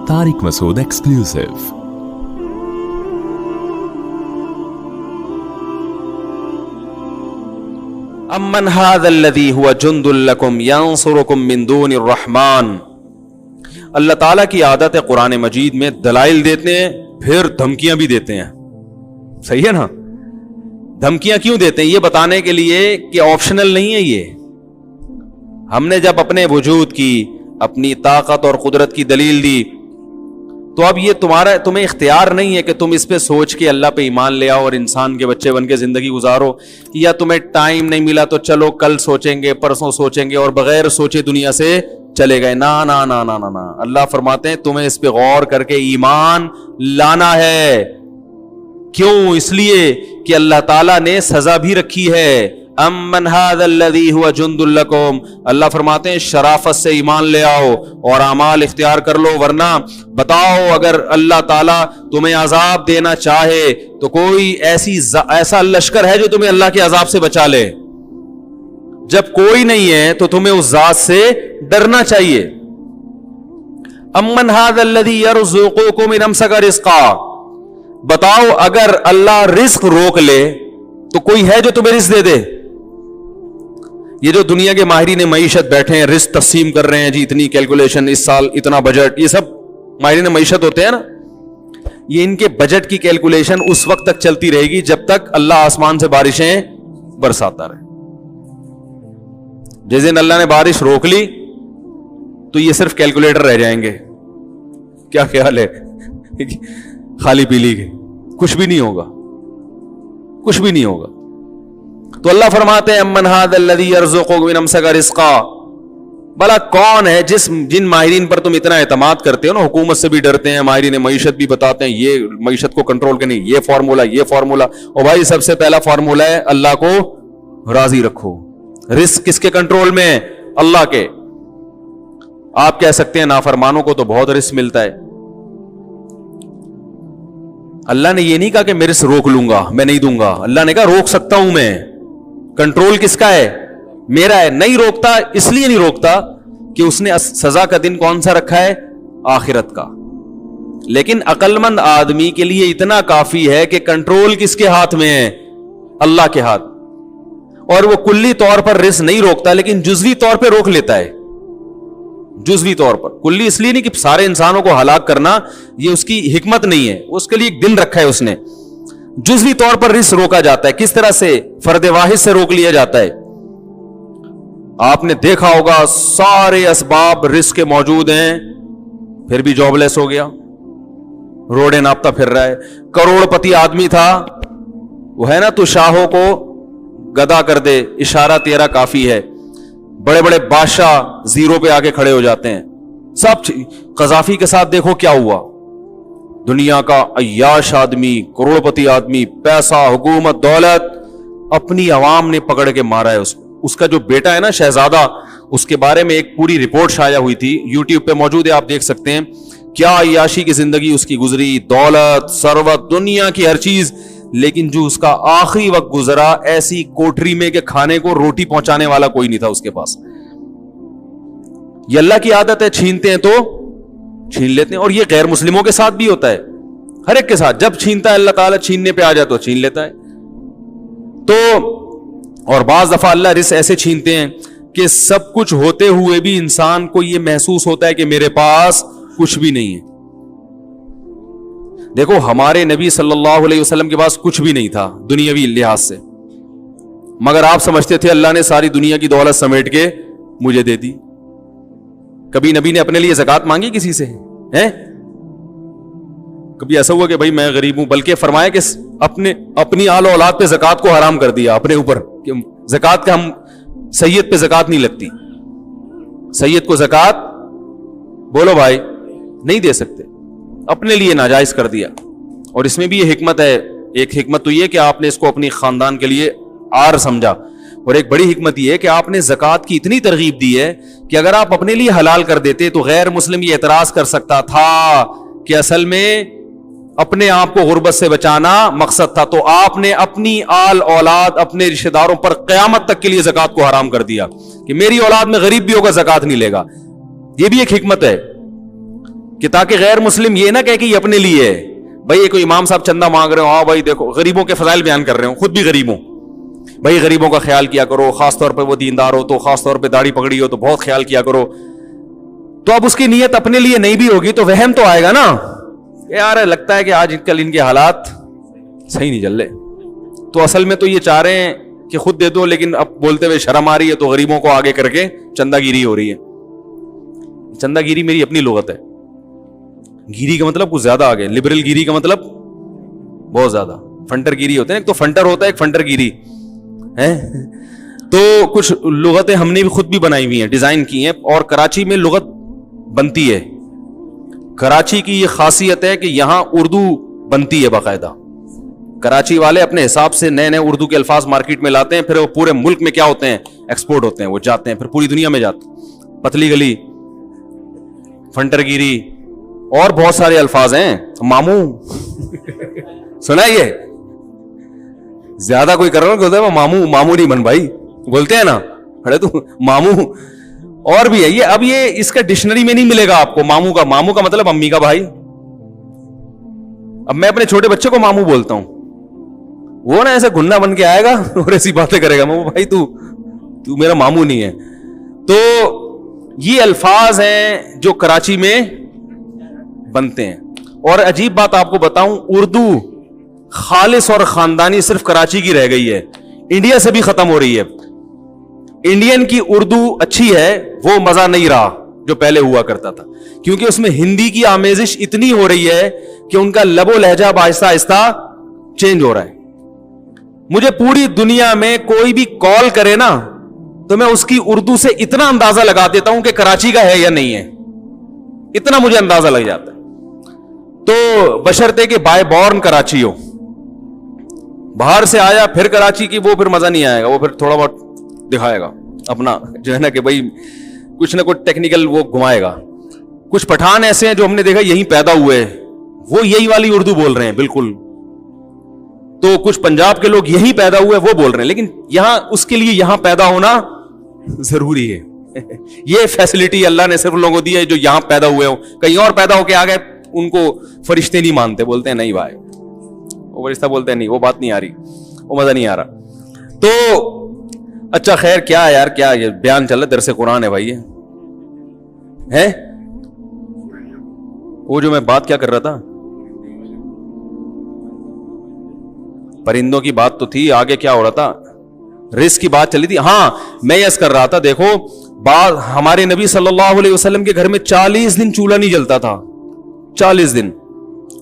Tariq Masood exclusive. امن هذا الذي هو جند لكم ينصركم من دون الرحمن. اللہ تعالیٰ کی عادت ہے قرآن مجید میں دلائل دیتے ہیں پھر دھمکیاں بھی دیتے ہیں. صحیح ہے نا؟ دھمکیاں کیوں دیتے ہیں؟ یہ بتانے کے لیے کہ آپشنل نہیں ہے. یہ ہم نے جب اپنے وجود کی اپنی طاقت اور قدرت کی دلیل دی تو اب یہ تمہیں اختیار نہیں ہے کہ تم اس پہ سوچ کے اللہ پہ ایمان لے آؤ اور انسان کے بچے بن کے زندگی گزارو, یا تمہیں ٹائم نہیں ملا تو چلو کل سوچیں گے پرسوں سوچیں گے اور بغیر سوچے دنیا سے چلے گئے. نا نا نا نا نا نا, اللہ فرماتے ہیں تمہیں اس پہ غور کر کے ایمان لانا ہے. کیوں؟ اس لیے کہ اللہ تعالیٰ نے سزا بھی رکھی ہے. امن هذا الذي هو جند لكم, اللہ فرماتے ہیں شرافت سے ایمان لے آؤ اور اعمال اختیار کر لو, ورنہ بتاؤ اگر اللہ تعالیٰ تمہیں عذاب دینا چاہے تو کوئی ایسا لشکر ہے جو تمہیں اللہ کے عذاب سے بچا لے. جب کوئی نہیں ہے تو تمہیں اس ذات سے ڈرنا چاہیے. امن هذا الذي يرزقكم ان امسك رزقا, بتاؤ اگر اللہ رزق روک لے تو کوئی ہے جو تمہیں رزق دے دے؟ یہ جو دنیا کے ماہرین معیشت بیٹھے ہیں رزق تقسیم کر رہے ہیں, جی اتنی کیلکولیشن اس سال اتنا بجٹ, یہ سب ماہرین معیشت ہوتے ہیں نا, یہ ان کے بجٹ کی کیلکولیشن اس وقت تک چلتی رہے گی جب تک اللہ آسمان سے بارشیں برساتا رہے. جس دن اللہ نے بارش روک لی تو یہ صرف کیلکولیٹر رہ جائیں گے. کیا خیال ہے؟ خالی پیلی کے کچھ بھی نہیں ہوگا, کچھ بھی نہیں ہوگا. تو اللہ فرماتے ہیں امن هذا الذي يرزقكم من امسك رزقا, بھلا کون ہے جن ماہرین پر تم اتنا اعتماد کرتے ہو نا, حکومت سے بھی ڈرتے ہیں, ماہرین معیشت بھی بتاتے ہیں یہ معیشت کو کنٹرول کرنے یہ فارمولا, اور بھائی سب سے پہلا فارمولا ہے اللہ کو راضی رکھو. رزق کس کے کنٹرول میں ہے؟ اللہ کے. آپ کہہ سکتے ہیں نافرمانوں کو تو بہت رزق ملتا ہے. اللہ نے یہ نہیں کہا کہ میں رزق روک لوں گا, میں نہیں دوں گا. اللہ نے کہا روک سکتا ہوں میں. کنٹرول کس کا ہے؟ میرا ہے. نہیں روکتا اس لیے نہیں روکتا کہ اس نے سزا کا دن کون سا رکھا ہے؟ آخرت کا. لیکن عقل مند آدمی کے لیے اتنا کافی ہے کہ کنٹرول کس کے ہاتھ میں ہے؟ اللہ کے ہاتھ. اور وہ کلی طور پر رزق نہیں روکتا لیکن جزوی طور پہ روک لیتا ہے. جزوی طور پر, کلی اس لیے نہیں کہ سارے انسانوں کو ہلاک کرنا, یہ اس کی حکمت نہیں ہے, اس کے لیے ایک دن رکھا ہے اس نے. جزوی طور پر رزق روکا جاتا ہے. کس طرح سے؟ فرد واحد سے روک لیا جاتا ہے. آپ نے دیکھا ہوگا سارے اسباب رزق کے موجود ہیں پھر بھی جاب لیس ہو گیا, روڑے ناپتا پھر رہا ہے. کروڑ پتی آدمی تھا, وہ ہے نا تو شاہوں کو گدا کر دے, اشارہ تیرا کافی ہے. بڑے بڑے بادشاہ زیرو پہ آ کے کھڑے ہو جاتے ہیں. سب قذافی کے ساتھ دیکھو کیا ہوا. دنیا کا عیاش آدمی, کروڑپتی آدمی, پیسہ, حکومت, دولت, اپنی عوام نے پکڑ کے مارا ہے اس کو. اس کا جو بیٹا ہے نا شہزادہ, اس کے بارے میں ایک پوری رپورٹ شائع ہوئی تھی, یوٹیوب پہ موجود ہے, آپ دیکھ سکتے ہیں. کیا عیاشی کی زندگی اس کی گزری, دولت, ثروت, دنیا کی ہر چیز, لیکن جو اس کا آخری وقت گزرا ایسی کوٹری میں کہ کھانے کو روٹی پہنچانے والا کوئی نہیں تھا اس کے پاس. یہ اللہ کی عادت ہے, چھینتے ہیں تو چھین لیتے ہیں. اور یہ غیر مسلموں کے ساتھ بھی ہوتا ہے, ہر ایک کے ساتھ. جب چھینتا ہے اللہ تعالیٰ چھیننے پہ آ جائے تو چھین لیتا ہے. تو اور بعض دفعہ اللہ رزق ایسے چھینتے ہیں کہ سب کچھ ہوتے ہوئے بھی انسان کو یہ محسوس ہوتا ہے کہ میرے پاس کچھ بھی نہیں ہے. دیکھو ہمارے نبی صلی اللہ علیہ وسلم کے پاس کچھ بھی نہیں تھا دنیاوی لحاظ سے, مگر آپ سمجھتے تھے اللہ نے ساری دنیا کی دولت سمیٹ کے مجھے دے دی. کبھی نبی نے اپنے لیے زکات مانگی کسی سے ہیں؟ کبھی ایسا ہوا کہ بھائی میں غریب ہوں؟ بلکہ فرمایا کہ اپنی آل و اولاد پہ زکات کو حرام کر دیا اپنے اوپر. زکات کا ہم سید پہ زکات نہیں لگتی, سید کو زکات بولو بھائی نہیں دے سکتے, اپنے لیے ناجائز کر دیا. اور اس میں بھی یہ حکمت ہے, ایک حکمت تو یہ کہ آپ نے اس کو اپنی خاندان کے لیے آر سمجھا, اور ایک بڑی حکمت یہ ہے کہ آپ نے زکات کی اتنی ترغیب دی ہے کہ اگر آپ اپنے لیے حلال کر دیتے تو غیر مسلم یہ اعتراض کر سکتا تھا کہ اصل میں اپنے آپ کو غربت سے بچانا مقصد تھا, تو آپ نے اپنی آل اولاد, اپنے رشتہ داروں پر قیامت تک کے لیے زکات کو حرام کر دیا کہ میری اولاد میں غریب بھی ہوگا زکات نہیں لے گا. یہ بھی ایک حکمت ہے کہ تاکہ غیر مسلم یہ نہ کہے کہ یہ اپنے لیے ہے. بھائی کوئی امام صاحب چندہ مانگ رہے ہو, ہاں بھائی دیکھو غریبوں کے فضائل بیان کر رہے ہوں, خود بھی غریب ہوں, بھائی غریبوں کا خیال کیا کرو, خاص طور پہ وہ دیندار ہو تو, خاص طور پہ داڑھی پکڑی ہو تو بہت خیال کیا کرو. تو اب اس کی نیت اپنے لیے نہیں بھی ہوگی تو وہم تو آئے گا نا, یار لگتا ہے کہ آج کل ان کے حالات صحیح نہیں چل رہے. تو اصل میں تو یہ چاہ رہے ہیں کہ خود دے دو, لیکن اب بولتے ہوئے شرم آ رہی ہے تو غریبوں کو آگے کر کے چندہ گیری ہو رہی ہے. چندہ گیری میری اپنی لغت ہے. گیری کا مطلب کچھ زیادہ آگے, لبرل گیری کا مطلب بہت زیادہ. فنٹر گیری ہوتے ہیں, ایک تو فنٹر ہوتا ہے, ایک فنٹر گیری ہے. تو کچھ لغتیں ہم نے بھی خود بھی بنائی ہوئی ہیں, ڈیزائن کی ہیں, اور کراچی میں لغت بنتی ہے. کراچی کی یہ خاصیت ہے کہ یہاں اردو بنتی ہے باقاعدہ. کراچی والے اپنے حساب سے نئے نئے اردو کے الفاظ مارکیٹ میں لاتے ہیں, پھر وہ پورے ملک میں کیا ہوتے ہیں, ایکسپورٹ ہوتے ہیں, وہ جاتے ہیں, پھر پوری دنیا میں جاتے ہیں. پتلی گلی, فنٹر گیری, اور بہت سارے الفاظ ہیں. ماموں سنا یہ زیادہ کوئی کر رہا ہے, وہ ماموں, ماموں نہیں بن بھائی بولتے ہیں نا, ارے تو ماموں. اور بھی ہے یہ, اب یہ اس کا ڈکشنری میں نہیں ملے گا آپ کو ماموں کا. ماموں کا مطلب امی کا بھائی. اب میں اپنے چھوٹے بچے کو ماموں بولتا ہوں, وہ نا ایسے گننا بن کے آئے گا اور ایسی باتیں کرے گا, ماموں بھائی تو میرا ماموں نہیں ہے. تو یہ الفاظ ہیں جو کراچی میں بنتے ہیں. اور عجیب بات آپ کو بتاؤں, اردو خالص اور خاندانی صرف کراچی کی رہ گئی ہے, انڈیا سے بھی ختم ہو رہی ہے. انڈین کی اردو اچھی ہے, وہ مزہ نہیں رہا جو پہلے ہوا کرتا تھا, کیونکہ اس میں ہندی کی آمیزش اتنی ہو رہی ہے کہ ان کا لب و لہجہ آہستہ آہستہ چینج ہو رہا ہے. مجھے پوری دنیا میں کوئی بھی کال کرے نا تو میں اس کی اردو سے اتنا اندازہ لگا دیتا ہوں کہ کراچی کا ہے یا نہیں ہے, اتنا مجھے اندازہ لگ جاتا ہے. تو بشرطے کہ بائی بورن کراچی ہو, باہر سے آیا پھر کراچی کی, وہ پھر مزہ نہیں آئے گا. وہ پھر تھوڑا بہت دکھائے گا اپنا جو ہے نا کہ بھائی کچھ نہ کچھ ٹیکنیکل وہ گھمائے گا. کچھ پٹھان ایسے ہیں جو ہم نے دیکھا یہیں پیدا ہوئے, وہ یہی والی اردو بول رہے ہیں بالکل. تو کچھ پنجاب کے لوگ یہیں پیدا ہوئے وہ بول رہے ہیں, لیکن یہاں اس کے لیے یہاں پیدا ہونا ضروری ہے. یہ فیسلٹی اللہ نے صرف لوگوں کو دی ہے جو یہاں پیدا ہوئے ہوں. کہیں اور پیدا ہو کے آ گئے ان کو فرشتے نہیں مانتے, بولتے ہیں نہیں بھائی, وہ فرشتہ بولتے ہیں نہیں, وہ بات نہیں آ رہی, وہ مزہ نہیں آ رہا. تو اچھا خیر, کیا ہے یار, کیا یہ بیان چل رہا ہے, درس قرآن ہے بھائی. یہ ہے وہ جو میں بات کیا کر رہا تھا, پرندوں کی بات تو تھی, آگے کیا ہو رہا تھا, رزق کی بات چلی تھی. ہاں میں یس کر رہا تھا, دیکھو بعض ہمارے نبی صلی اللہ علیہ وسلم کے گھر میں 40 دن چولہا نہیں جلتا تھا, 40 دن,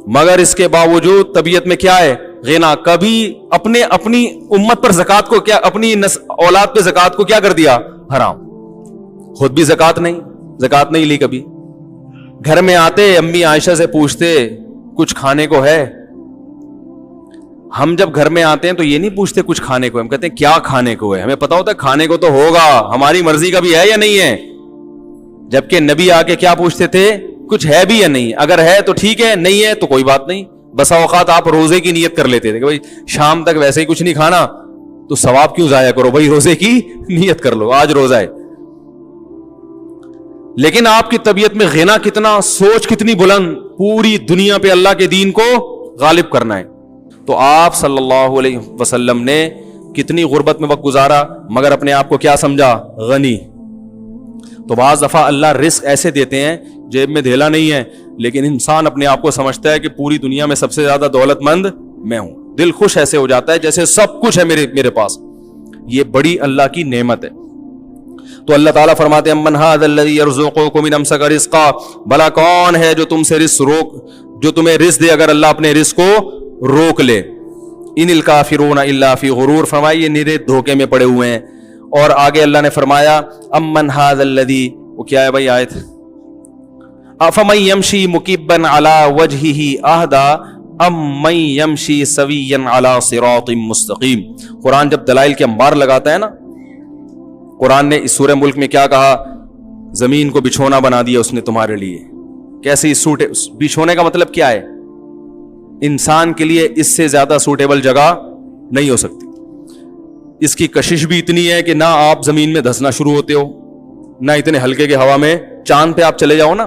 مگر اس کے باوجود طبیعت میں کیا ہے, غنا. کبھی اپنی امت پر زکات کو کیا, اپنی اولاد پہ زکات کو کیا کر دیا, حرام. خود بھی زکات نہیں لی کبھی. گھر میں آتے امی عائشہ سے پوچھتے کچھ کھانے کو ہے. ہم جب گھر میں آتے ہیں تو یہ نہیں پوچھتے کچھ کھانے کو, ہم کہتے ہیں کیا کھانے کو ہے. ہمیں پتا ہوتا ہے کھانے کو تو ہوگا, ہماری مرضی کا بھی ہے یا نہیں ہے. جبکہ نبی آ کے کیا پوچھتے تھے, کچھ ہے بھی یا نہیں, اگر ہے تو ٹھیک ہے, نہیں ہے تو کوئی بات نہیں. بسا اوقات آپ روزے کی نیت کر لیتے تھے کہ بھائی شام تک ویسے ہی کچھ نہیں کھانا تو ثواب کیوں ضائع کرو, بھائی روزے کی نیت کر لو, آج روزہ ہے. لیکن آپ کی طبیعت میں غنا کتنا, سوچ کتنی بلند, پوری دنیا پہ اللہ کے دین کو غالب کرنا ہے. تو آپ صلی اللہ علیہ وسلم نے کتنی غربت میں وقت گزارا, مگر اپنے آپ کو کیا سمجھا, غنی. تو بعض دفعہ اللہ رزق ایسے دیتے ہیں جیب میں دھیلا نہیں ہے, لیکن انسان اپنے آپ کو سمجھتا ہے کہ پوری دنیا میں سب سے زیادہ دولت مند میں ہوں. دل خوش ایسے ہو جاتا ہے جیسے سب کچھ ہے میرے پاس. یہ بڑی اللہ کی نعمت ہے. تو اللہ تعالیٰ فرماتے ہیں امن ھذا الذی یرزقکم من امسک رزقا, بھلا کون ہے جو تم سے رزق روک, جو تمہیں رزق دے اگر اللہ اپنے رزق کو روک لے. ان الکافرون الا فی غرور, فرمایا یہ نرے دھوکے میں پڑے ہوئے ہیں. اور آگے اللہ نے فرمایا امن ھذا الذی, وہ کیا ہے بھائی آیت, افمن یمشی مکبا علی وجہہ اہدی ام من یمشی سویا علی صراط مستقیم. قرآن جب دلائل کے انبار لگاتا ہے نا, قرآن نے اس سورہ ملک میں کیا کہا, زمین کو بچھونا بنا دیا اس نے تمہارے لیے. کیسے بچھونے کا مطلب کیا ہے, انسان کے لیے اس سے زیادہ سوٹیبل جگہ نہیں ہو سکتی. اس کی کشش بھی اتنی ہے کہ نہ آپ زمین میں دھسنا شروع ہوتے ہو, نہ اتنے ہلکے کے ہوا میں. چاند پہ آپ چلے جاؤ نا,